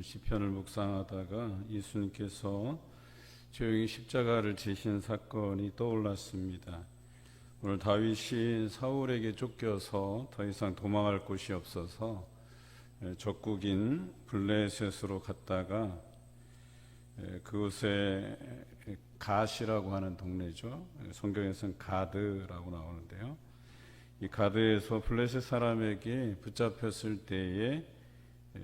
시편을 묵상하다가 예수님께서 조용히 십자가를 지신 사건이 떠올랐습니다. 오늘 다윗이 사울에게 쫓겨서 더 이상 도망할 곳이 없어서 적국인 블레셋으로 갔다가 그곳에 갓이라고 하는 동네죠. 성경에서는 가드라고 나오는데요. 이 가드에서 블레셋 사람에게 붙잡혔을 때에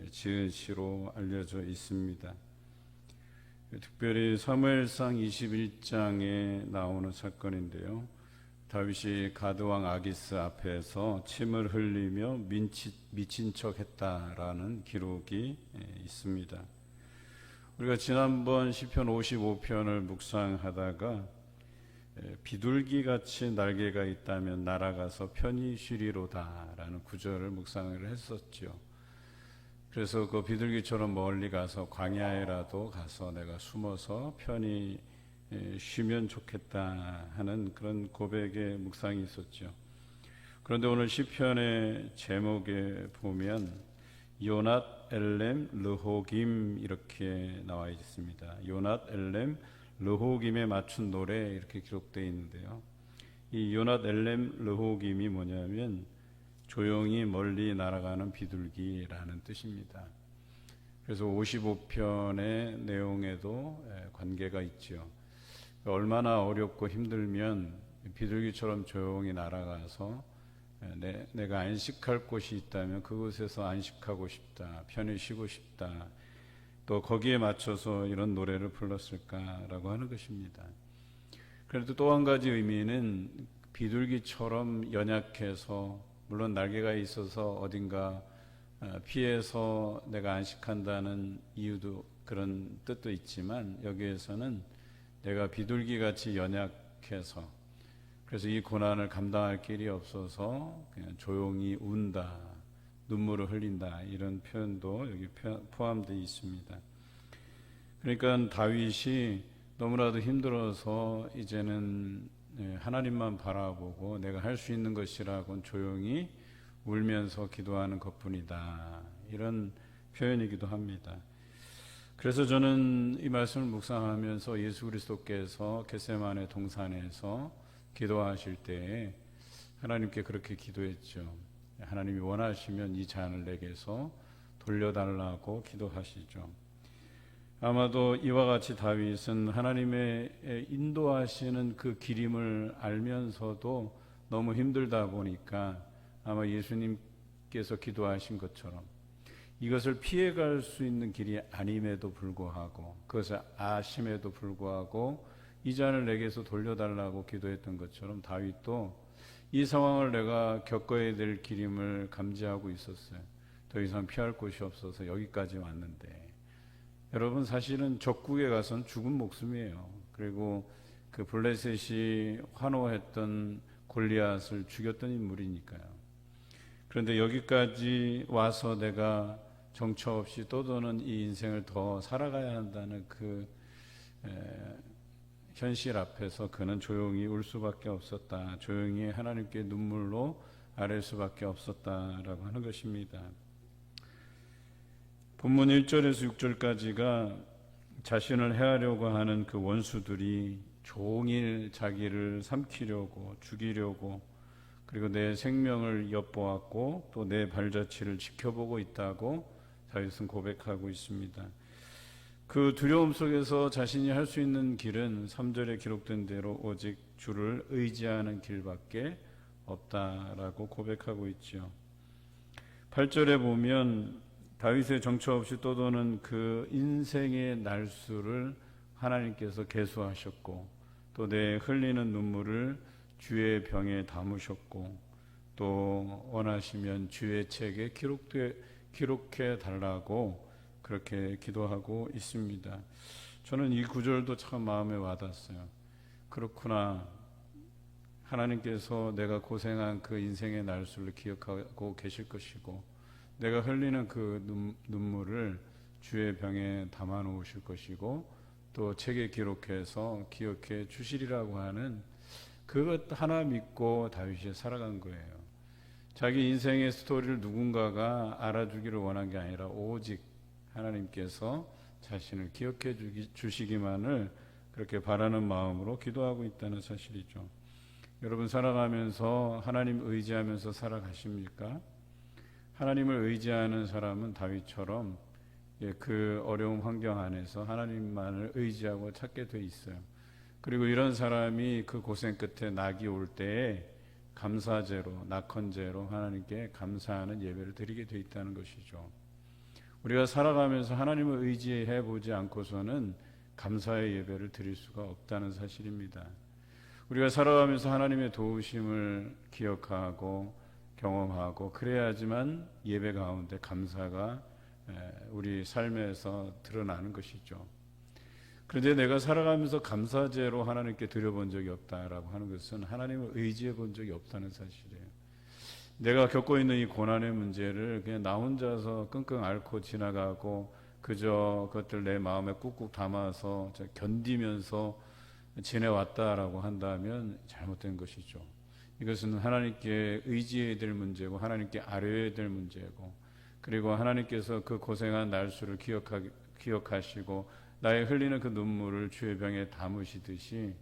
지은 시로 알려져 있습니다. 특별히 사무엘상 21장에 나오는 사건인데요. 다윗이 가드왕 아기스 앞에서 침을 흘리며 미친 척 했다라는 기록이 있습니다. 우리가 지난번 시편 55편을 묵상하다가 비둘기같이 날개가 있다면 날아가서 편히 쉬리로다 라는 구절을 묵상을 했었죠. 그래서 그 비둘기처럼 멀리 가서 광야에라도 가서 내가 숨어서 편히 쉬면 좋겠다 하는 그런 고백의 묵상이 있었죠. 그런데 오늘 시편의 제목에 보면 요낫 엘렘 르호김 이렇게 나와 있습니다. 요낫 엘렘 르호김에 맞춘 노래 이렇게 기록되어 있는데요. 이 요낫 엘렘 르호김이 뭐냐면 조용히 멀리 날아가는 비둘기라는 뜻입니다. 그래서 55편의 내용에도 관계가 있죠. 얼마나 어렵고 힘들면 비둘기처럼 조용히 날아가서 내가 안식할 곳이 있다면 그곳에서 안식하고 싶다, 편히 쉬고 싶다, 또 거기에 맞춰서 이런 노래를 불렀을까라고 하는 것입니다. 그래도 또 한 가지 의미는 비둘기처럼 연약해서 물론 날개가 있어서 어딘가 피해서 내가 안식한다는 이유도 그런 뜻도 있지만 여기에서는 내가 비둘기같이 연약해서 그래서 이 고난을 감당할 길이 없어서 그냥 조용히 운다, 눈물을 흘린다 이런 표현도 여기 포함되어 있습니다. 그러니까 다윗이 너무나도 힘들어서 이제는 하나님만 바라보고 내가 할 수 있는 것이라고는 조용히 울면서 기도하는 것뿐이다 이런 표현이기도 합니다. 그래서 저는 이 말씀을 묵상하면서 예수 그리스도께서 겟세마네 동산에서 기도하실 때에 하나님께 그렇게 기도했죠. 하나님이 원하시면 이 잔을 내게서 돌려달라고 기도하시죠. 아마도 이와 같이 다윗은 하나님의 인도하시는 그 길임을 알면서도 너무 힘들다 보니까 아마 예수님께서 기도하신 것처럼 이것을 피해갈 수 있는 길이 아님에도 불구하고 그것을 아심에도 불구하고 이 잔을 내게서 돌려달라고 기도했던 것처럼 다윗도 이 상황을 내가 겪어야 될 길임을 감지하고 있었어요. 더 이상 피할 곳이 없어서 여기까지 왔는데 여러분 사실은 적국에 가서는 죽은 목숨이에요. 그리고 그 블레셋이 환호했던 골리앗을 죽였던 인물이니까요. 그런데 여기까지 와서 내가 정처 없이 떠도는 이 인생을 더 살아가야 한다는 그 현실 앞에서 그는 조용히 울 수밖에 없었다. 조용히 하나님께 눈물로 아랠 수밖에 없었다라고 하는 것입니다. 본문 1절에서 6절까지가 자신을 해하려고 하는 그 원수들이 종일 자기를 삼키려고 죽이려고 그리고 내 생명을 엿보았고 또 내 발자취를 지켜보고 있다고 다윗은 고백하고 있습니다. 그 두려움 속에서 자신이 할 수 있는 길은 3절에 기록된 대로 오직 주를 의지하는 길밖에 없다라고 고백하고 있죠. 8절에 보면 다윗의 정처 없이 떠도는 그 인생의 날수를 하나님께서 계수하셨고 또 내 흘리는 눈물을 주의 병에 담으셨고 또 원하시면 주의 책에 기록해 달라고 그렇게 기도하고 있습니다. 저는 이 구절도 참 마음에 와닿았어요. 그렇구나. 하나님께서 내가 고생한 그 인생의 날수를 기억하고 계실 것이고 내가 흘리는 그 눈물을 주의 병에 담아 놓으실 것이고 또 책에 기록해서 기억해 주시리라고 하는 그것 하나 믿고 다윗이 살아간 거예요. 자기 인생의 스토리를 누군가가 알아주기를 원한 게 아니라 오직 하나님께서 자신을 기억해 주시기만을 그렇게 바라는 마음으로 기도하고 있다는 사실이죠. 여러분 살아가면서 하나님 의지하면서 살아가십니까? 하나님을 의지하는 사람은 다윗처럼 그 어려운 환경 안에서 하나님만을 의지하고 찾게 돼 있어요. 그리고 이런 사람이 그 고생 끝에 낙이 올 때에 감사제로, 낙헌제로 하나님께 감사하는 예배를 드리게 돼 있다는 것이죠. 우리가 살아가면서 하나님을 의지해 보지 않고서는 감사의 예배를 드릴 수가 없다는 사실입니다. 우리가 살아가면서 하나님의 도우심을 기억하고 경험하고 그래야지만 예배 가운데 감사가 우리 삶에서 드러나는 것이죠. 그런데 내가 살아가면서 감사제로 하나님께 드려본 적이 없다라고 하는 것은 하나님을 의지해 본 적이 없다는 사실이에요. 내가 겪고 있는 이 고난의 문제를 그냥 나 혼자서 끙끙 앓고 지나가고 그저 그것들 내 마음에 꾹꾹 담아서 견디면서 지내왔다라고 한다면 잘못된 것이죠. 이것은 하나님께 의지해야 될 문제고 하나님께 아뢰어야 될 문제고, 그리고 하나님께서 그 고생한 날수를 기억하시고 나의 흘리는 그 눈물을 주의 병에 담으시듯이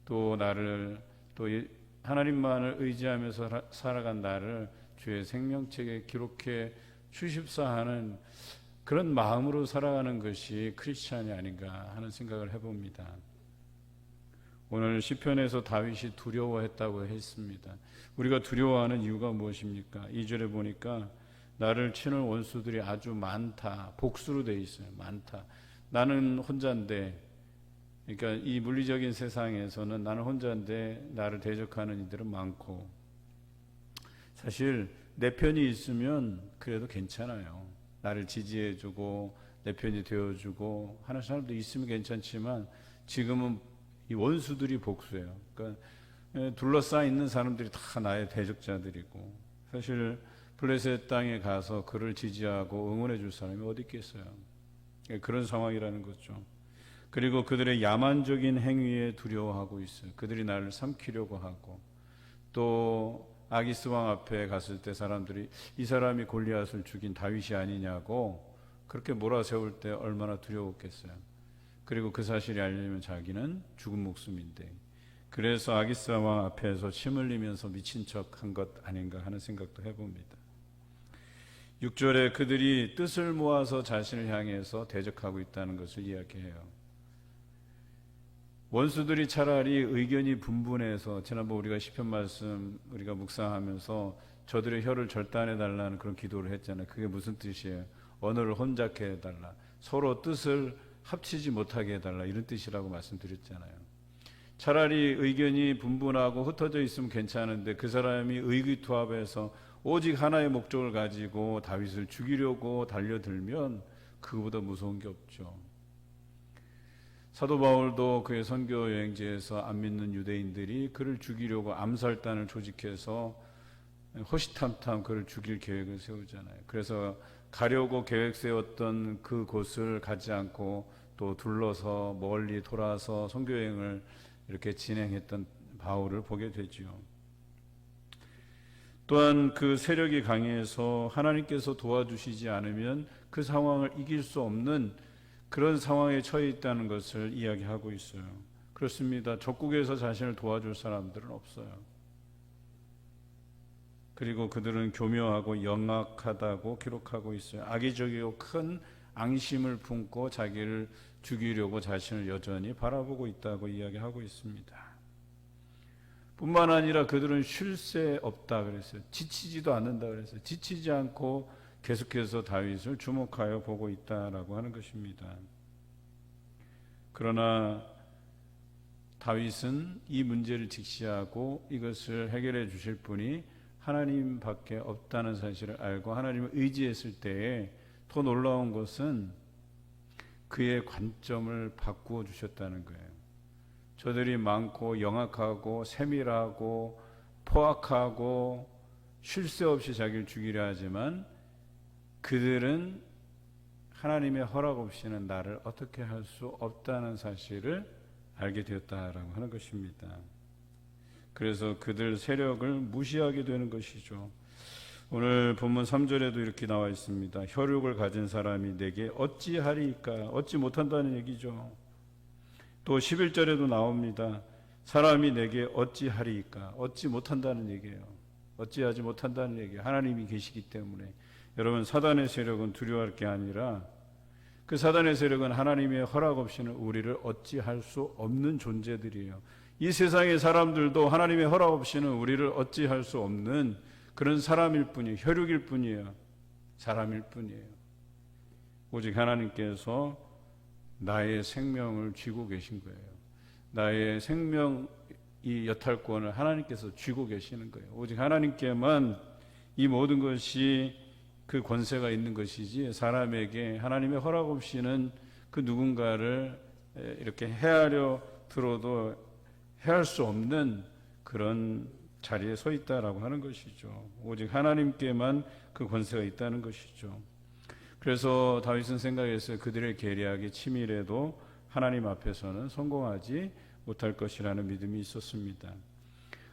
또 나를 또 하나님만을 의지하면서 살아간 나를 주의 생명책에 기록해 주십사 하는 그런 마음으로 살아가는 것이 크리스찬이 아닌가 하는 생각을 해봅니다. 오늘 시편에서 다윗이 두려워했다고 했습니다. 우리가 두려워하는 이유가 무엇입니까? 2절에 보니까 나를 치는 원수들이 아주 많다. 복수로 돼 있어요. 많다. 나는 혼자인데, 그러니까 이 물리적인 세상에서는 나는 혼자인데 나를 대적하는 이들은 많고, 사실 내 편이 있으면 그래도 괜찮아요. 나를 지지해주고 내 편이 되어주고 하는 사람도 있으면 괜찮지만 지금은 이 원수들이 복수예요. 그러니까 둘러싸여 있는 사람들이 다 나의 대적자들이고, 사실 블레셋 땅에 가서 그를 지지하고 응원해 줄 사람이 어디 있겠어요. 그런 상황이라는 거죠. 그리고 그들의 야만적인 행위에 두려워하고 있어요. 그들이 나를 삼키려고 하고, 또 아기스 왕 앞에 갔을 때 사람들이 이 사람이 골리앗을 죽인 다윗이 아니냐고 그렇게 몰아세울 때 얼마나 두려웠겠어요. 그리고 그 사실이 알려지면 자기는 죽은 목숨인데, 그래서 아기스 왕 앞에서 침 흘리면서 미친 척 한 것 아닌가 하는 생각도 해봅니다. 6절에 그들이 뜻을 모아서 자신을 향해서 대적하고 있다는 것을 이야기해요. 원수들이 차라리 의견이 분분해서, 지난번 우리가 시편 말씀 우리가 묵상하면서 저들의 혀를 절단해 달라는 그런 기도를 했잖아요. 그게 무슨 뜻이에요? 언어를 혼잡게 해달라, 서로 뜻을 합치지 못하게 해달라, 이런 뜻이라고 말씀드렸잖아요. 차라리 의견이 분분하고 흩어져 있으면 괜찮은데 그 사람이 의기투합해서 오직 하나의 목적을 가지고 다윗을 죽이려고 달려들면 그거보다 무서운 게 없죠. 사도 바울도 그의 선교 여행지에서 안 믿는 유대인들이 그를 죽이려고 암살단을 조직해서 호시탐탐 그를 죽일 계획을 세우잖아요. 그래서 가려고 계획 세웠던 그 곳을 가지 않고 또 둘러서 멀리 돌아서 선교 여행을 이렇게 진행했던 바울을 보게 되지요. 또한 그 세력이 강해서 하나님께서 도와주시지 않으면 그 상황을 이길 수 없는 그런 상황에 처해 있다는 것을 이야기하고 있어요. 그렇습니다. 적국에서 자신을 도와줄 사람들은 없어요. 그리고 그들은 교묘하고 영악하다고 기록하고 있어요. 악의적이고 큰 앙심을 품고 자기를 죽이려고 자신을 여전히 바라보고 있다고 이야기하고 있습니다. 뿐만 아니라 그들은 쉴 새 없다 그랬어요. 지치지도 않는다 그랬어요. 지치지 않고 계속해서 다윗을 주목하여 보고 있다라고 하는 것입니다. 그러나 다윗은 이 문제를 직시하고 이것을 해결해 주실 분이 하나님밖에 없다는 사실을 알고 하나님을 의지했을 때에 더 놀라운 것은 그의 관점을 바꾸어 주셨다는 거예요. 저들이 많고 영악하고 세밀하고 포악하고 쉴 새 없이 자기를 죽이려 하지만 그들은 하나님의 허락 없이는 나를 어떻게 할 수 없다는 사실을 알게 되었다라고 하는 것입니다. 그래서 그들 세력을 무시하게 되는 것이죠. 오늘 본문 3절에도 이렇게 나와 있습니다. 혈육을 가진 사람이 내게 어찌하리이까? 얻지 못한다는 얘기죠. 또 11절에도 나옵니다. 사람이 내게 어찌하리이까? 얻지 못한다는 얘기예요. 어찌하지 못한다는 얘기예요. 하나님이 계시기 때문에. 여러분, 사단의 세력은 두려워할 게 아니라 그 사단의 세력은 하나님의 허락 없이는 우리를 어찌할 수 없는 존재들이에요. 이 세상의 사람들도 하나님의 허락 없이는 우리를 어찌할 수 없는 그런 사람일 뿐이에요. 혈육일 뿐이에요. 사람일 뿐이에요. 오직 하나님께서 나의 생명을 쥐고 계신 거예요. 나의 생명 이 여탈권을 하나님께서 쥐고 계시는 거예요. 오직 하나님께만 이 모든 것이 그 권세가 있는 것이지 사람에게 하나님의 허락 없이는 그 누군가를 이렇게 해하려 들어도 해할 수 없는 그런 자리에 서 있다라고 하는 것이죠. 오직 하나님께만 그 권세가 있다는 것이죠. 그래서 다윗은 생각했어요. 그들의 계략이 치밀해도 하나님 앞에서는 성공하지 못할 것이라는 믿음이 있었습니다.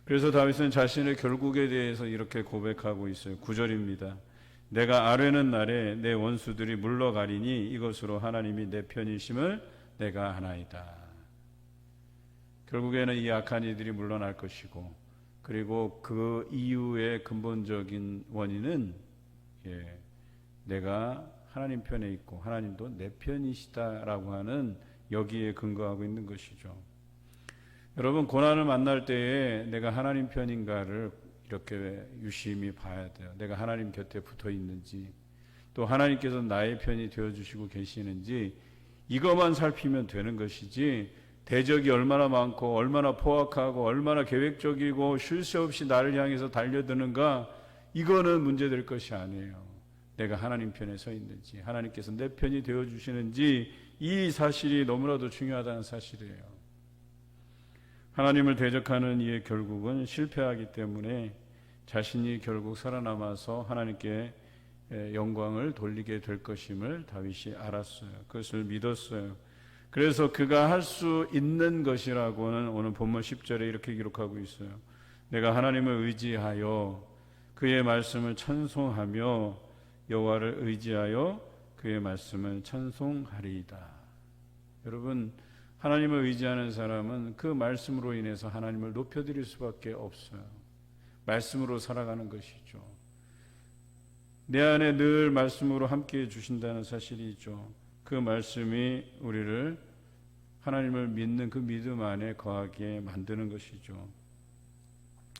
그래서 다윗은 자신의 결국에 대해서 이렇게 고백하고 있어요. 9절입니다. 내가 아뢰는 날에 내 원수들이 물러가리니 이것으로 하나님이 내 편이심을 내가 아나이다. 결국에는 이 악한 이들이 물러날 것이고, 그리고 그 이유의 근본적인 원인은 내가 하나님 편에 있고 하나님도 내 편이시다라고 하는 여기에 근거하고 있는 것이죠. 여러분, 고난을 만날 때에 내가 하나님 편인가를 이렇게 유심히 봐야 돼요. 내가 하나님 곁에 붙어 있는지, 또 하나님께서 나의 편이 되어주시고 계시는지, 이것만 살피면 되는 것이지, 대적이 얼마나 많고 얼마나 포악하고 얼마나 계획적이고 쉴 새 없이 나를 향해서 달려드는가, 이거는 문제될 것이 아니에요. 내가 하나님 편에 서 있는지, 하나님께서 내 편이 되어주시는지, 이 사실이 너무나도 중요하다는 사실이에요. 하나님을 대적하는 이의 결국은 실패하기 때문에 자신이 결국 살아남아서 하나님께 영광을 돌리게 될 것임을 다윗이 알았어요. 그것을 믿었어요. 그래서 그가 할 수 있는 것이라고는 오늘 본문 10절에 이렇게 기록하고 있어요. 내가 하나님을 의지하여 그의 말씀을 찬송하며 여호와를 의지하여 그의 말씀을 찬송하리이다. 여러분, 하나님을 의지하는 사람은 그 말씀으로 인해서 하나님을 높여드릴 수밖에 없어요. 말씀으로 살아가는 것이죠. 내 안에 늘 말씀으로 함께해 주신다는 사실이죠. 그 말씀이 우리를 하나님을 믿는 그 믿음 안에 거하게 만드는 것이죠.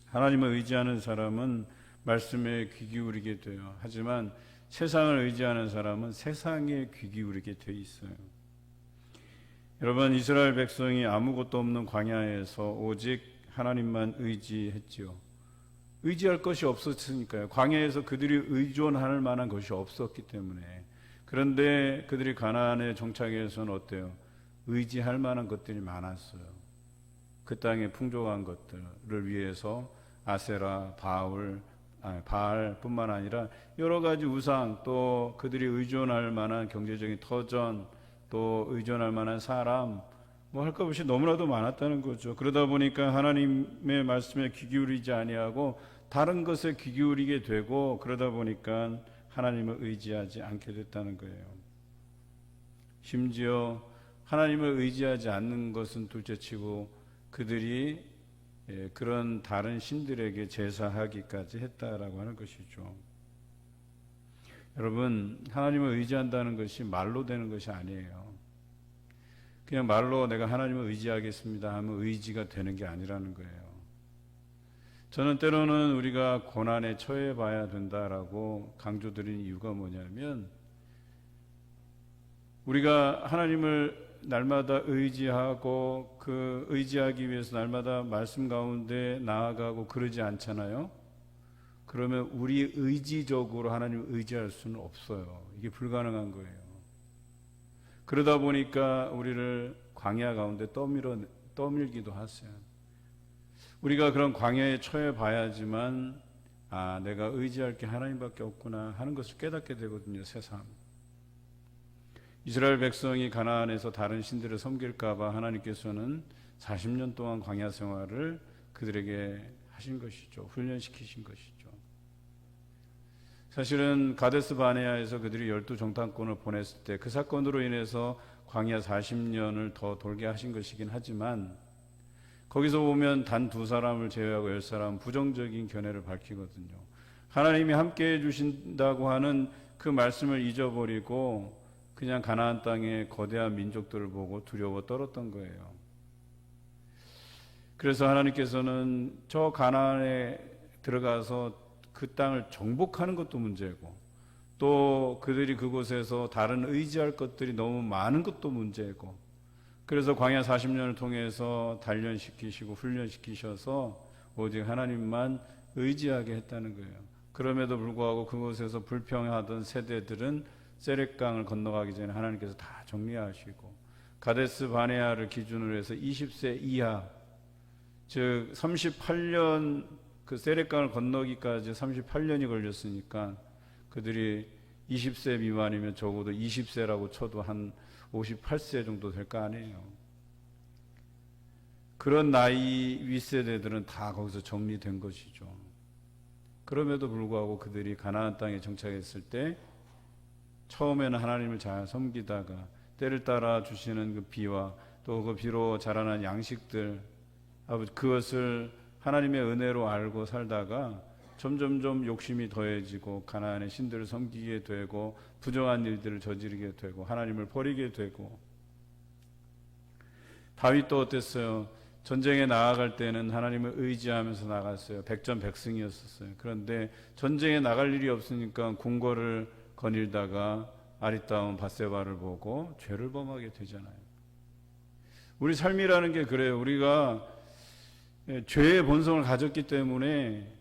하나님을 의지하는 사람은 말씀에 귀 기울이게 돼요. 하지만 세상을 의지하는 사람은 세상에 귀 기울이게 돼 있어요. 여러분, 이스라엘 백성이 아무것도 없는 광야에서 오직 하나님만 의지했지요. 의지할 것이 없었으니까요. 광야에서 그들이 의존할 만한 것이 없었기 때문에. 그런데 그들이 가나안에 정착해서는 어때요? 의지할 만한 것들이 많았어요. 그 땅의 풍족한 것들을 위해서 아세라, 바알뿐만 아니라 여러 가지 우상, 또 그들이 의존할 만한 경제적인 터전, 또 의존할 만한 사람, 뭐 할 것 없이 너무나도 많았다는 거죠. 그러다 보니까 하나님의 말씀에 귀 기울이지 아니하고 다른 것에 귀 기울이게 되고, 그러다 보니까 하나님을 의지하지 않게 됐다는 거예요. 심지어 하나님을 의지하지 않는 것은 둘째치고 그들이 그런 다른 신들에게 제사하기까지 했다라고 하는 것이죠. 여러분, 하나님을 의지한다는 것이 말로 되는 것이 아니에요. 그냥 말로 내가 하나님을 의지하겠습니다 하면 의지가 되는 게 아니라는 거예요. 저는 때로는 우리가 고난에 처해 봐야 된다라고 강조드리는 이유가 뭐냐면, 우리가 하나님을 날마다 의지하고 그 의지하기 위해서 날마다 말씀 가운데 나아가고 그러지 않잖아요. 그러면 우리 의지적으로 하나님을 의지할 수는 없어요. 이게 불가능한 거예요. 그러다 보니까 우리를 광야 가운데 떠밀기도 하세요. 우리가 그런 광야에 처해 봐야지만 내가 의지할 게 하나님밖에 없구나 하는 것을 깨닫게 되거든요. 새삼. 이스라엘 백성이 가나안에서 다른 신들을 섬길까 봐 하나님께서는 40년 동안 광야 생활을 그들에게 하신 것이죠. 훈련시키신 것이죠. 사실은 가데스 바네아에서 그들이 12정탐꾼을 보냈을 때 그 사건으로 인해서 광야 40년을 더 돌게 하신 것이긴 하지만, 거기서 보면 단 2사람을 제외하고 10사람 부정적인 견해를 밝히거든요. 하나님이 함께 해주신다고 하는 그 말씀을 잊어버리고 그냥 가나안 땅의 거대한 민족들을 보고 두려워 떨었던 거예요. 그래서 하나님께서는 저 가나안에 들어가서 그 땅을 정복하는 것도 문제고, 또 그들이 그곳에서 다른 의지할 것들이 너무 많은 것도 문제고, 그래서 광야 40년을 통해서 단련시키시고 훈련시키셔서 오직 하나님만 의지하게 했다는 거예요. 그럼에도 불구하고 그곳에서 불평하던 세대들은 세렛강을 건너가기 전에 하나님께서 다 정리하시고, 가데스 바네아를 기준으로 해서 20세 이하, 즉 38년, 그 세렛강을 건너기까지 38년이 걸렸으니까 그들이 20세 미만이면 적어도 20세라고 쳐도 한 58세 정도 될 거 아니에요. 그런 나이 윗세대들은 다 거기서 정리된 것이죠. 그럼에도 불구하고 그들이 가나안 땅에 정착했을 때 처음에는 하나님을 잘 섬기다가 때를 따라 주시는 그 비와 또 그 비로 자라난 양식들, 그것을 하나님의 은혜로 알고 살다가 점점점 욕심이 더해지고 가나안의 신들을 섬기게 되고 부정한 일들을 저지르게 되고 하나님을 버리게 되고. 다윗도 어땠어요? 전쟁에 나아갈 때는 하나님을 의지하면서 나갔어요. 백전백승이었었어요. 그런데 전쟁에 나갈 일이 없으니까 궁궐을 거닐다가 아리따운 밧세바를 보고 죄를 범하게 되잖아요. 우리 삶이라는 게 그래요. 우리가 죄의 본성을 가졌기 때문에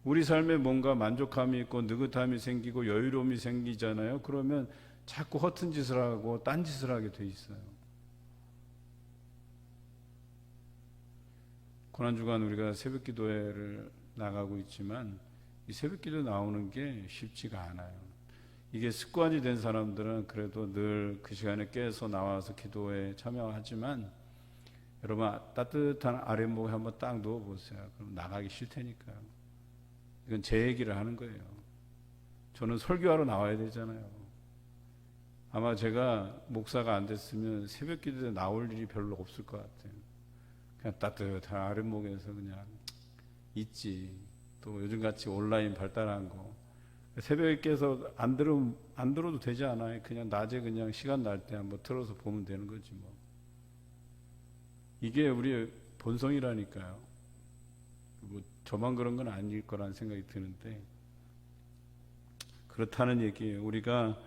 우리 삶에 뭔가 만족감이 있고 느긋함이 생기고 여유로움이 생기잖아요. 그러면 자꾸 허튼 짓을 하고 딴 짓을 하게 돼 있어요. 고난주간 우리가 새벽기도회를 나가고 있지만 이 새벽기도 나오는 게 쉽지가 않아요. 이게 습관이 된 사람들은 그래도 늘 그 시간에 깨서 나와서 기도에 참여하지만, 여러분 따뜻한 아랫목에 한번 딱 누워보세요. 그럼 나가기 싫다니까요. 이건 제 얘기를 하는 거예요. 저는 설교하러 나와야 되잖아요. 아마 제가 목사가 안 됐으면 새벽 기도에 나올 일이 별로 없을 것 같아요. 그냥 따뜻한 아랫목에서 그냥 있지. 또 요즘같이 온라인 발달한 거 새벽에 깨서 안 들어도 되지 않아요? 그냥 낮에 그냥 시간 날 때 한번 틀어서 보면 되는 거지 뭐. 이게 우리의 본성이라니까요. 뭐 저만 그런 건 아닐 거라는 생각이 드는데, 그렇다는 얘기예요. 우리가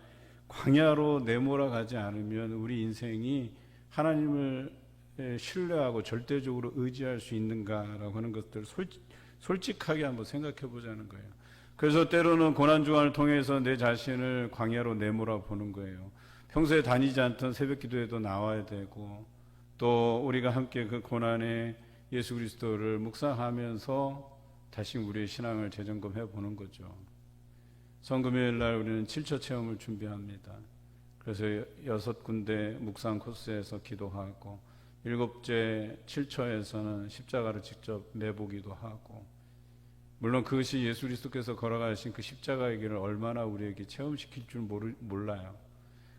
광야로 내몰아가지 않으면 우리 인생이 하나님을 신뢰하고 절대적으로 의지할 수 있는가라고 하는 것들을 솔직하게 한번 생각해 보자는 거예요. 그래서 때로는 고난주간을 통해서 내 자신을 광야로 내몰아 보는 거예요. 평소에 다니지 않던 새벽기도에도 나와야 되고, 또 우리가 함께 그 고난의 예수 그리스도를 묵상하면서 다시 우리의 신앙을 재점검해 보는 거죠. 성금요일 날 우리는 7초 체험을 준비합니다. 그래서 6군데 묵상 코스에서 기도하고, 7째 7초에서는 십자가를 직접 매보기도 하고, 물론 그것이 예수 그리스도께서 걸어가신 그 십자가의 길을 얼마나 우리에게 체험시킬 줄 몰라요.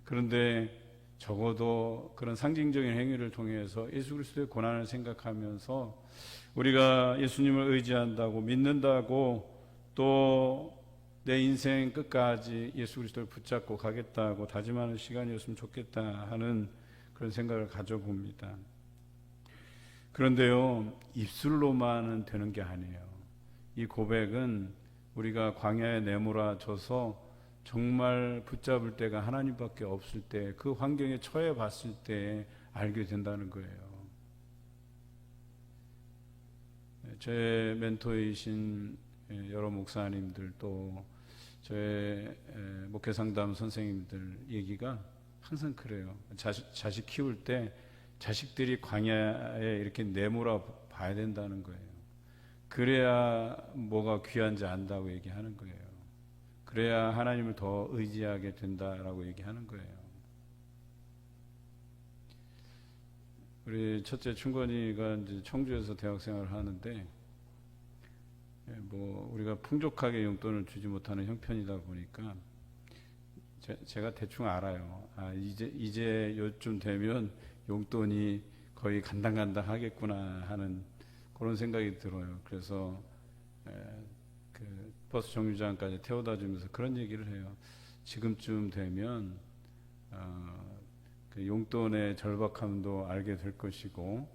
그런데 적어도 그런 상징적인 행위를 통해서 예수 그리스도의 고난을 생각하면서 우리가 예수님을 의지한다고 믿는다고, 또 내 인생 끝까지 예수 그리스도를 붙잡고 가겠다고 다짐하는 시간이었으면 좋겠다 하는 그런 생각을 가져봅니다. 그런데요, 입술로만은 되는 게 아니에요. 이 고백은 우리가 광야에 내몰아져서 정말 붙잡을 때가 하나님밖에 없을 때, 그 환경에 처해 봤을 때 알게 된다는 거예요. 제 멘토이신 여러 목사님들, 또 저의 목회상담 선생님들 얘기가 항상 그래요. 자식 키울 때 자식들이 광야에 이렇게 내몰아 봐야 된다는 거예요. 그래야 뭐가 귀한지 안다고 얘기하는 거예요. 그래야 하나님을 더 의지하게 된다라고 얘기하는 거예요. 우리 첫째 충건이가 이제 청주에서 대학 생활을 하는데, 뭐 우리가 풍족하게 용돈을 주지 못하는 형편이다 보니까 제가 대충 알아요. 이제 요쯤 되면 용돈이 거의 간당간당 하겠구나 하는 그런 생각이 들어요. 그래서 그 버스 정류장까지 태워다 주면서 그런 얘기를 해요. 지금쯤 되면 그 용돈의 절박함도 알게 될 것이고,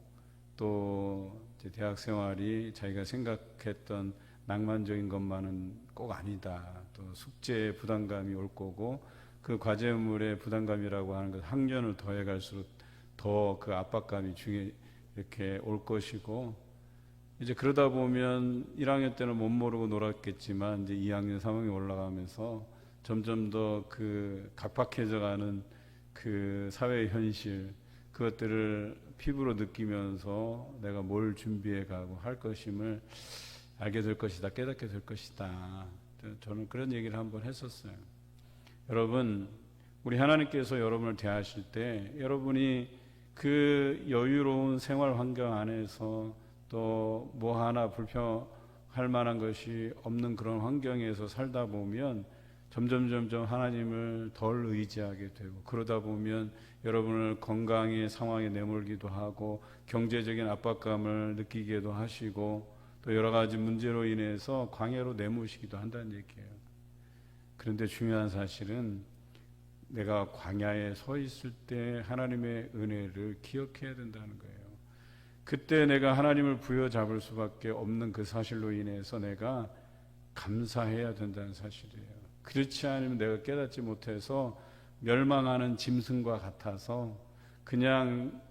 또 이제 대학 생활이 자기가 생각했던 낭만적인 것만은 꼭 아니다. 또 숙제의 부담감이 올 거고, 그 과제물의 부담감이라고 하는 것 학년을 더해 갈수록 더 그 압박감이 중에 이렇게 올 것이고, 이제 그러다 보면 1학년 때는 못 모르고 놀았겠지만 이제 2학년 3학년 올라가면서 점점 더 그 각박해져가는 그 사회의 현실, 그것들을 피부로 느끼면서 내가 뭘 준비해 가고 할 것임을 알게 될 것이다, 깨닫게 될 것이다. 저는 그런 얘기를 한번 했었어요. 여러분, 우리 하나님께서 여러분을 대하실 때 여러분이 그 여유로운 생활 환경 안에서 또 뭐 하나 불평할 만한 것이 없는 그런 환경에서 살다 보면 점점 하나님을 덜 의지하게 되고, 그러다 보면 여러분을 건강의 상황에 내몰기도 하고 경제적인 압박감을 느끼기도 하시고 또 여러 가지 문제로 인해서 광야로 내모시기도 한다는 얘기예요. 그런데 중요한 사실은 내가 광야에 서 있을 때 하나님의 은혜를 기억해야 된다는 거예요. 그때 내가 하나님을 부여잡을 수밖에 없는 그 사실로 인해서 내가 감사해야 된다는 사실이에요. 그렇지 않으면 내가 깨닫지 못해서 멸망하는 짐승과 같아서 그냥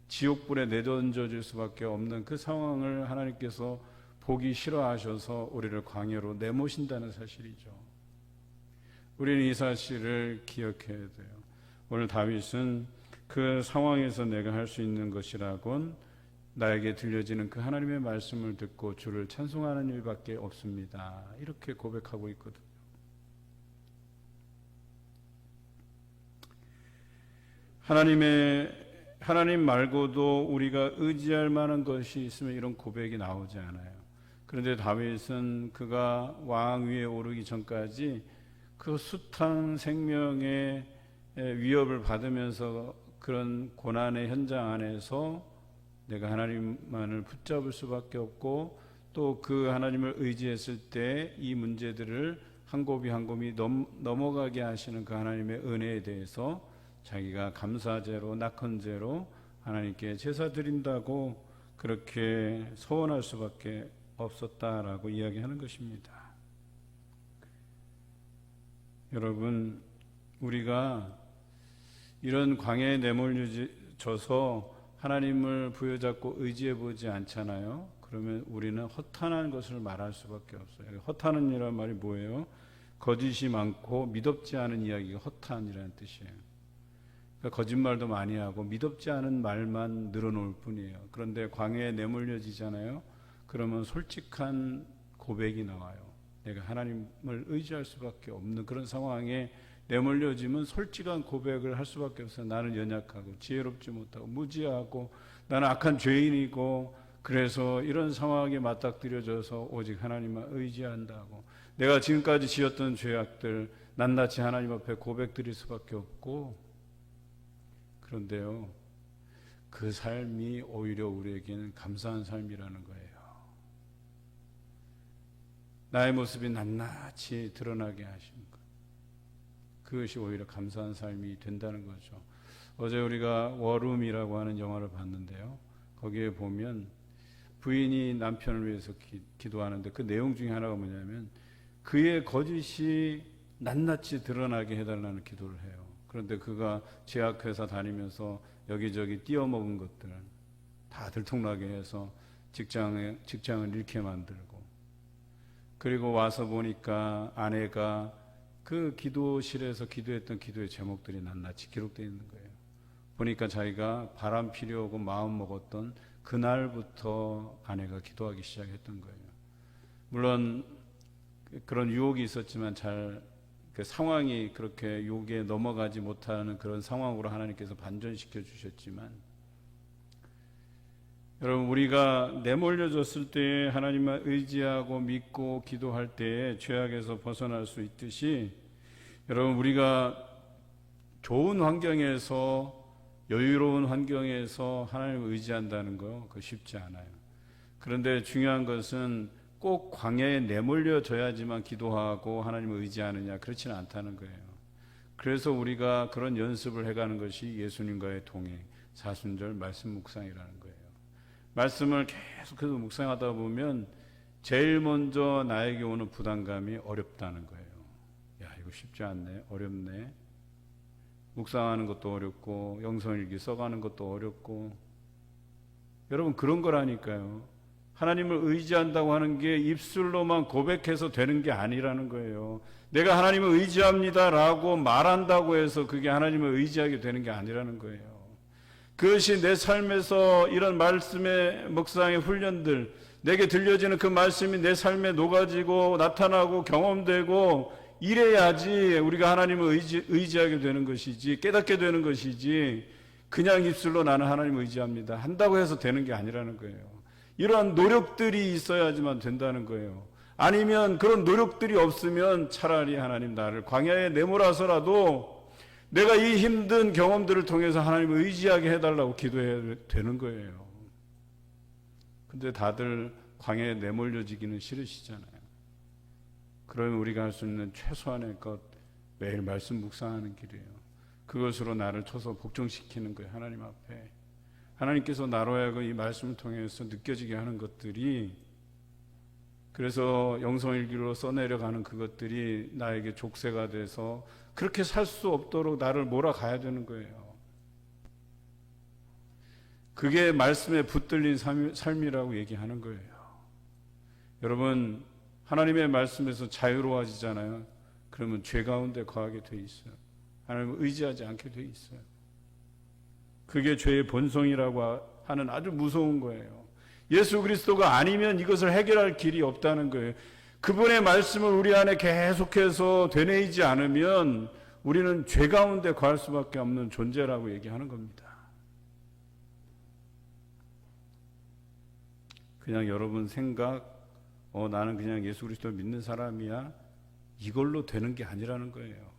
지옥불에 내던져질 수밖에 없는 그 상황을 하나님께서 보기 싫어하셔서 우리를 광야로 내모신다는 사실이죠. 우리는 이 사실을 기억해야 돼요. 오늘 다윗은 그 상황에서 내가 할 수 있는 것이라곤 나에게 들려지는 그 하나님의 말씀을 듣고 주를 찬송하는 일밖에 없습니다. 이렇게 고백하고 있거든요. 하나님 말고도 우리가 의지할 만한 것이 있으면 이런 고백이 나오지 않아요. 그런데 다윗은 그가 왕 위에 오르기 전까지 그 숱한 생명의 위협을 받으면서 그런 고난의 현장 안에서 내가 하나님만을 붙잡을 수밖에 없고, 또 그 하나님을 의지했을 때 이 문제들을 한 곱이 한 곱이 넘어가게 하시는 그 하나님의 은혜에 대해서 자기가 감사제로 낙헌제로 하나님께 제사 드린다고 그렇게 서원할 수밖에 없었다라고 이야기하는 것입니다. 여러분, 우리가 이런 광야에 내몰려져서 하나님을 부여잡고 의지해보지 않잖아요. 그러면 우리는 허탄한 것을 말할 수밖에 없어요. 허탄한 이란 말이 뭐예요? 거짓이 많고 미덥지 않은 이야기가 허탄이라는 뜻이에요. 그러니까 거짓말도 많이 하고 미덥지 않은 말만 늘어놓을 뿐이에요. 그런데 광야에 내몰려지잖아요. 그러면 솔직한 고백이 나와요. 내가 하나님을 의지할 수밖에 없는 그런 상황에 내몰려지면 솔직한 고백을 할 수밖에 없어요. 나는 연약하고 지혜롭지 못하고 무지하고 나는 악한 죄인이고, 그래서 이런 상황에 맞닥뜨려져서 오직 하나님만 의지한다고 내가 지금까지 지었던 죄악들 낱낱이 하나님 앞에 고백드릴 수밖에 없고, 그런데요, 그 삶이 오히려 우리에게는 감사한 삶이라는 거예요. 나의 모습이 낱낱이 드러나게 하신 것, 그것이 오히려 감사한 삶이 된다는 거죠. 어제 우리가 워룸이라고 하는 영화를 봤는데요, 거기에 보면 부인이 남편을 위해서 기도하는데 그 내용 중에 하나가 뭐냐면 그의 거짓이 낱낱이 드러나게 해달라는 기도를 해요. 그런데 그가 제약회사 다니면서 여기저기 띄어먹은 것들 다 들통나게 해서 직장을 잃게 만들고, 그리고 와서 보니까 아내가 그 기도실에서 기도했던 기도의 제목들이 낱낱이 기록되어 있는 거예요. 보니까 자기가 바람 피려고 마음 먹었던 그날부터 아내가 기도하기 시작했던 거예요. 물론 그런 유혹이 있었지만 그 상황이 그렇게 유혹에 넘어가지 못하는 그런 상황으로 하나님께서 반전시켜 주셨지만, 여러분, 우리가 내몰려졌을 때에 하나님만 의지하고 믿고 기도할 때에 죄악에서 벗어날 수 있듯이, 여러분, 우리가 좋은 환경에서, 여유로운 환경에서 하나님을 의지한다는 거 그거 쉽지 않아요. 그런데 중요한 것은 꼭 광야에 내몰려져야지만 기도하고 하나님을 의지하느냐, 그렇지는 않다는 거예요. 그래서 우리가 그런 연습을 해가는 것이 예수님과의 동행, 사순절 말씀 묵상이라는 거예요. 말씀을 계속해서 묵상하다 보면 제일 먼저 나에게 오는 부담감이 어렵다는 거예요. 야, 이거 쉽지 않네, 어렵네. 묵상하는 것도 어렵고 영성일기 써가는 것도 어렵고. 여러분, 그런 거라니까요. 하나님을 의지한다고 하는 게 입술로만 고백해서 되는 게 아니라는 거예요. 내가 하나님을 의지합니다 라고 말한다고 해서 그게 하나님을 의지하게 되는 게 아니라는 거예요. 그것이 내 삶에서 이런 말씀의 묵상의 훈련들, 내게 들려지는 그 말씀이 내 삶에 녹아지고 나타나고 경험되고 이래야지 우리가 하나님을 의지하게 되는 것이지, 깨닫게 되는 것이지, 그냥 입술로 나는 하나님을 의지합니다 한다고 해서 되는 게 아니라는 거예요. 이러한 노력들이 있어야지만 된다는 거예요. 아니면 그런 노력들이 없으면 차라리 하나님 나를 광야에 내몰아서라도 내가 이 힘든 경험들을 통해서 하나님을 의지하게 해달라고 기도해야 되는 거예요. 근데 다들 광야에 내몰려지기는 싫으시잖아요. 그러면 우리가 할 수 있는 최소한의 것, 매일 말씀 묵상하는 길이에요. 그것으로 나를 쳐서 복종시키는 거예요. 하나님 앞에. 하나님께서 나로 하여금 이 말씀을 통해서 느껴지게 하는 것들이, 그래서 영성일기로 써내려가는 그것들이 나에게 족쇄가 돼서 그렇게 살 수 없도록 나를 몰아가야 되는 거예요. 그게 말씀에 붙들린 삶이라고 얘기하는 거예요. 여러분, 하나님의 말씀에서 자유로워지잖아요. 그러면 죄 가운데 거하게 돼 있어요. 하나님을 의지하지 않게 돼 있어요. 그게 죄의 본성이라고 하는 아주 무서운 거예요. 예수 그리스도가 아니면 이것을 해결할 길이 없다는 거예요. 그분의 말씀을 우리 안에 계속해서 되뇌이지 않으면 우리는 죄 가운데 거할 수밖에 없는 존재라고 얘기하는 겁니다. 그냥 여러분 생각, 나는 그냥 예수 그리스도를 믿는 사람이야, 이걸로 되는 게 아니라는 거예요.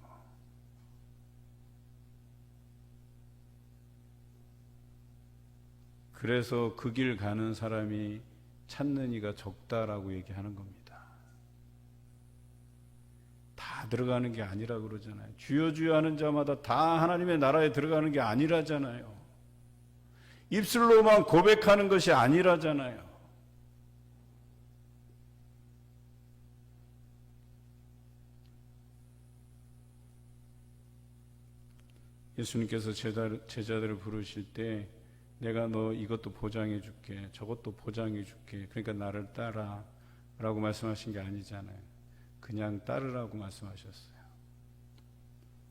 그래서 그 길 가는 사람이 찾는 이가 적다라고 얘기하는 겁니다. 다 들어가는 게 아니라 그러잖아요. 주여 주여 하는 자마다 다 하나님의 나라에 들어가는 게 아니라잖아요. 입술로만 고백하는 것이 아니라잖아요. 예수님께서 제자들을 부르실 때 내가 너 이것도 보장해 줄게, 저것도 보장해 줄게, 그러니까 나를 따라 라고 말씀하신 게 아니잖아요. 그냥 따르라고 말씀하셨어요.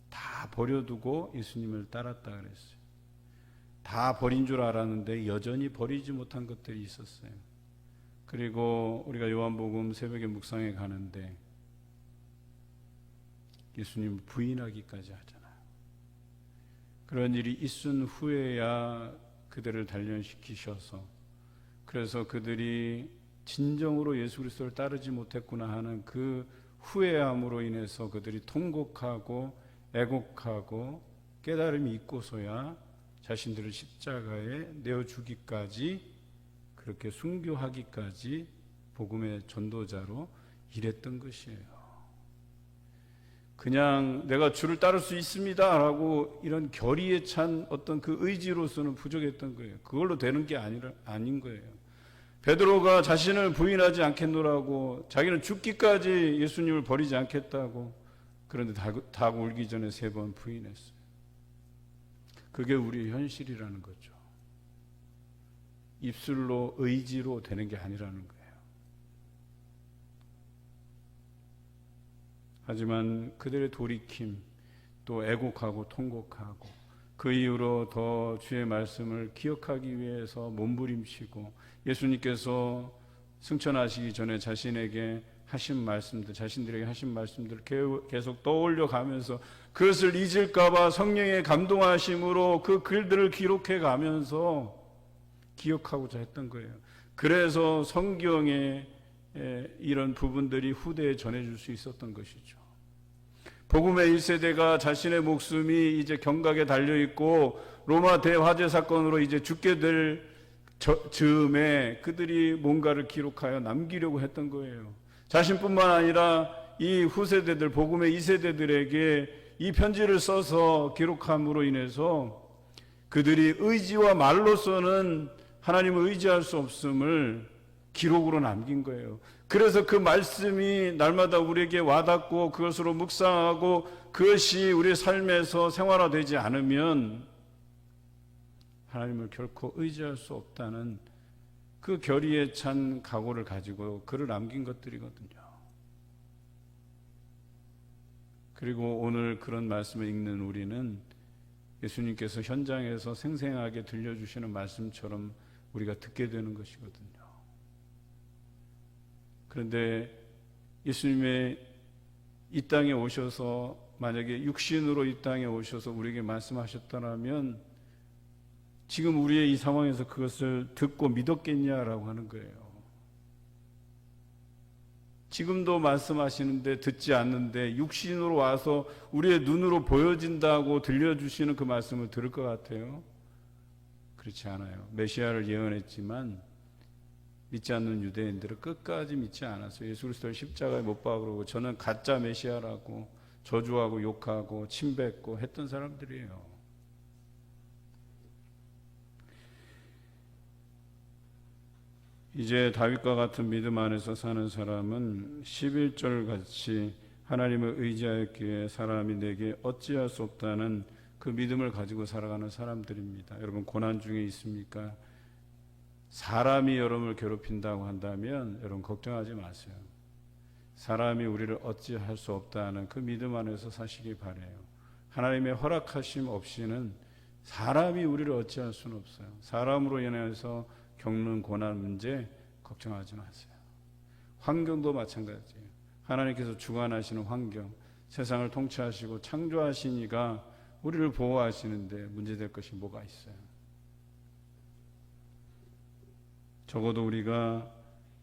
다 버려두고 예수님을 따랐다 그랬어요. 다 버린 줄 알았는데 여전히 버리지 못한 것들이 있었어요. 그리고 우리가 요한복음 새벽에 묵상에 가는데 예수님을 부인하기까지 하잖아요. 그런 일이 있은 후에야 그들을 단련시키셔서, 그래서 그들이 진정으로 예수 그리스도를 따르지 못했구나 하는 그 후회함으로 인해서 그들이 통곡하고 애곡하고 깨달음이 있고서야 자신들을 십자가에 내어주기까지, 그렇게 순교하기까지 복음의 전도자로 일했던 것이에요. 그냥 내가 주를 따를 수 있습니다 라고 이런 결의에 찬 어떤 그 의지로서는 부족했던 거예요. 그걸로 되는 게 아닌 거예요. 베드로가 자신을 부인하지 않겠노라고, 자기는 죽기까지 예수님을 버리지 않겠다고, 그런데 닭 울기 전에 3번 부인했어요. 그게 우리의 현실이라는 거죠. 입술로 의지로 되는 게 아니라는 거예요. 하지만 그들의 돌이킴, 또 애곡하고 통곡하고 그 이후로 더 주의 말씀을 기억하기 위해서 몸부림치고, 예수님께서 승천하시기 전에 자신에게 하신 말씀들, 자신들에게 하신 말씀들을 계속 떠올려 가면서 그것을 잊을까 봐 성령의 감동하심으로 그 글들을 기록해 가면서 기억하고자 했던 거예요. 그래서 성경에 이런 부분들이 후대에 전해줄 수 있었던 것이죠. 복음의 1세대가 자신의 목숨이 이제 경각에 달려있고 로마 대화재 사건으로 이제 죽게 될 즈음에 그들이 뭔가를 기록하여 남기려고 했던 거예요. 자신뿐만 아니라 이 후세대들, 복음의 2세대들에게 이 편지를 써서 기록함으로 인해서 그들이 의지와 말로서는 하나님을 의지할 수 없음을 기록으로 남긴 거예요. 그래서 그 말씀이 날마다 우리에게 와닿고 그것으로 묵상하고 그것이 우리의 삶에서 생활화되지 않으면 하나님을 결코 의지할 수 없다는 그 결의에 찬 각오를 가지고 글을 남긴 것들이거든요. 그리고 오늘 그런 말씀을 읽는 우리는 예수님께서 현장에서 생생하게 들려주시는 말씀처럼 우리가 듣게 되는 것이거든요. 그런데 예수님의 이 땅에 오셔서 만약에 육신으로 이 땅에 오셔서 우리에게 말씀하셨더라면 지금 우리의 이 상황에서 그것을 듣고 믿었겠냐라고 하는 거예요. 지금도 말씀하시는데 듣지 않는데 육신으로 와서 우리의 눈으로 보여진다고 들려주시는 그 말씀을 들을 것 같아요? 그렇지 않아요. 메시아를 예언했지만 믿지 않는 유대인들은 끝까지 믿지 않았어요. 예수 그리스도를 십자가에 못 박으라고 저는 가짜 메시아라고 저주하고 욕하고 침뱉고 했던 사람들이에요. 이제 다윗과 같은 믿음 안에서 사는 사람은 11절 같이 하나님을 의지하였기에 사람이 내게 어찌할 수 없다는 그 믿음을 가지고 살아가는 사람들입니다. 여러분 고난 중에 있습니까? 사람이 여러분을 괴롭힌다고 한다면 여러분 걱정하지 마세요. 사람이 우리를 어찌할 수 없다는 그 믿음 안에서 사시기 바라요. 하나님의 허락하심 없이는 사람이 우리를 어찌할 수는 없어요. 사람으로 인해서 겪는 고난 문제 걱정하지 마세요. 환경도 마찬가지예요. 하나님께서 주관하시는 환경, 세상을 통치하시고 창조하시니까 우리를 보호하시는데 문제될 것이 뭐가 있어요? 적어도 우리가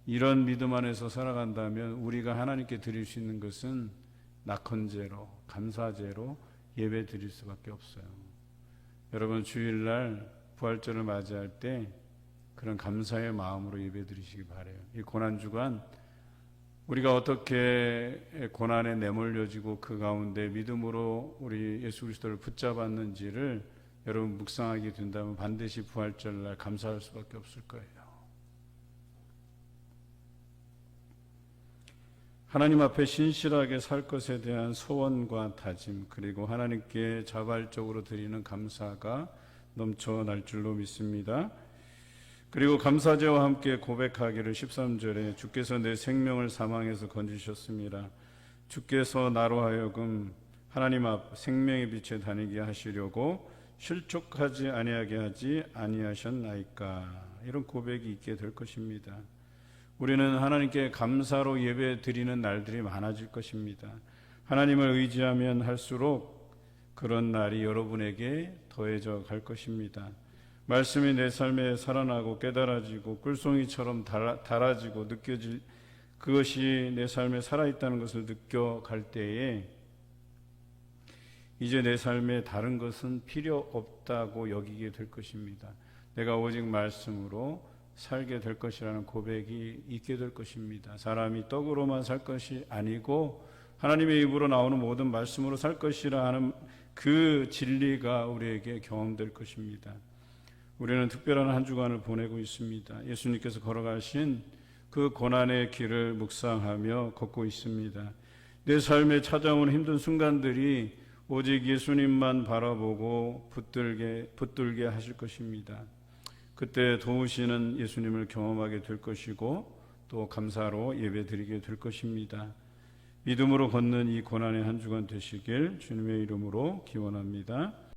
이런 믿음 안에서 살아간다면 우리가 하나님께 드릴 수 있는 것은 낙헌제로, 감사제로 예배 드릴 수밖에 없어요. 여러분 주일날 부활절을 맞이할 때 그런 감사의 마음으로 예배 드리시기 바라요. 이 고난주간 우리가 어떻게 고난에 내몰려지고 그 가운데 믿음으로 우리 예수 그리스도를 붙잡았는지를 여러분 묵상하게 된다면 반드시 부활절날 감사할 수밖에 없을 거예요. 하나님 앞에 신실하게 살 것에 대한 소원과 다짐 그리고 하나님께 자발적으로 드리는 감사가 넘쳐날 줄로 믿습니다. 그리고 감사제와 함께 고백하기를 13절에 주께서 내 생명을 사망에서 건지셨습니다. 주께서 나로 하여금 하나님 앞 생명의 빛에 다니게 하시려고 실족하지 아니하게 하지 아니하셨나이까. 이런 고백이 있게 될 것입니다. 우리는 하나님께 감사로 예배 드리는 날들이 많아질 것입니다. 하나님을 의지하면 할수록 그런 날이 여러분에게 더해져 갈 것입니다. 말씀이 내 삶에 살아나고 깨달아지고 꿀송이처럼 달아지고 느껴질 그것이 내 삶에 살아있다는 것을 느껴갈 때에 이제 내 삶에 다른 것은 필요 없다고 여기게 될 것입니다. 내가 오직 말씀으로 살게 될 것이라는 고백이 있게 될 것입니다. 사람이 떡으로만 살 것이 아니고 하나님의 입으로 나오는 모든 말씀으로 살 것이라 하는 그 진리가 우리에게 경험될 것입니다. 우리는 특별한 한 주간을 보내고 있습니다. 예수님께서 걸어가신 그 고난의 길을 묵상하며 걷고 있습니다. 내 삶에 찾아온 힘든 순간들이 오직 예수님만 바라보고 붙들게 하실 것입니다. 그때 도우시는 예수님을 경험하게 될 것이고 또 감사로 예배드리게 될 것입니다. 믿음으로 걷는 이 고난의 한 주간 되시길 주님의 이름으로 기원합니다.